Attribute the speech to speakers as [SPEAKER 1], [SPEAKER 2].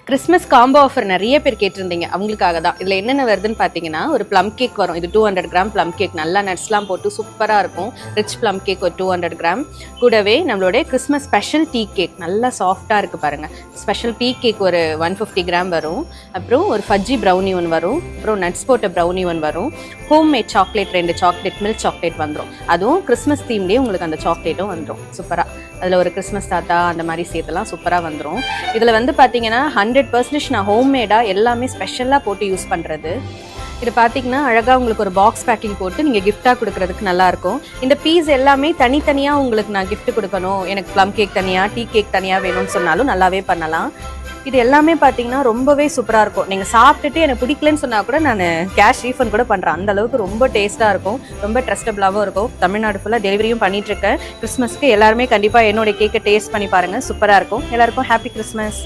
[SPEAKER 1] Christmas combo offer நிறைய பேர் கேட்டிருந்தீங்க, அவங்களுக்காக தான். இதில் என்னென்ன வருதுன்னு பார்த்தீங்கன்னா, ஒரு ப்ளம் கேக் வரும். இது 200 கிராம் ப்ளம் கேக், நல்லா நட்ஸ்லாம் போட்டு சூப்பராக இருக்கும். ரிச் ப்ளம் கேக் ஒரு 200 கிராம். கூடவே நம்மளுடைய கிறிஸ்மஸ் ஸ்பெஷல் டீ கேக் நல்லா சாஃப்டாக இருக்குது பாருங்கள். ஸ்பெஷல் டீ கேக் ஒரு 150 கிராம் வரும். அப்புறம் ஒரு ஃபஜ்ஜி ப்ரௌனி ஒன்று வரும். அப்புறம் நட்ஸ் போட்ட ப்ரௌனி ஒன்று வரும். Homemade chocolate 2 chocolate, milk chocolate வந்துடும். அதுவும் கிறிஸ்மஸ் தீம்லேயே உங்களுக்கு அந்த சாக்லேட்டும் வந்துடும் சூப்பராக. அதில் ஒரு கிறிஸ்மஸ் தாத்தா அந்த மாதிரி சேர்த்துலாம் சூப்பராக வந்துடும். இதில் வந்து பார்த்தீங்கன்னா 100% நான் ஹோம்மேடாக எல்லாமே ஸ்பெஷலாக போட்டு யூஸ் பண்ணுறது. இது பார்த்தீங்கன்னா அழகாக உங்களுக்கு ஒரு பாக்ஸ் பேக்கிங் போட்டு நீங்கள் கிஃப்டாக கொடுக்குறதுக்கு நல்லாயிருக்கும். இந்த பீஸ் எல்லாமே தனித்தனியாக உங்களுக்கு நான் கிஃப்ட் கொடுக்கணும், எனக்கு ப்ளம் கேக் தனியாக, டீ கேக் தனியாக வேணும்னு சொன்னாலும் நல்லாவே பண்ணலாம். இது எல்லாமே பார்த்தீங்கன்னா ரொம்பவே சூப்பராக இருக்கும். நீங்கள் சாப்பிட்டுட்டு எனக்கு பிடிக்கலன்னு சொன்னால் கூட நான் கேஷ் ரீஃபண்ட் கூட பண்ணுறேன். அந்த அளவுக்கு ரொம்ப டேஸ்ட்டாக இருக்கும், ரொம்ப ட்ரஸ்டபுளாகவும் இருக்கும். தமிழ்நாடு ஃபுல்லாக டெலிவரியும் பண்ணிகிட்ருக்கேன். கிறிஸ்மஸ்க்கு எல்லாருமே கண்டிப்பாக என்னோட கேக்கை டேஸ்ட் பண்ணி பாருங்கள், சூப்பராக இருக்கும். எல்லாருக்கும் ஹாப்பி கிறிஸ்மஸ்.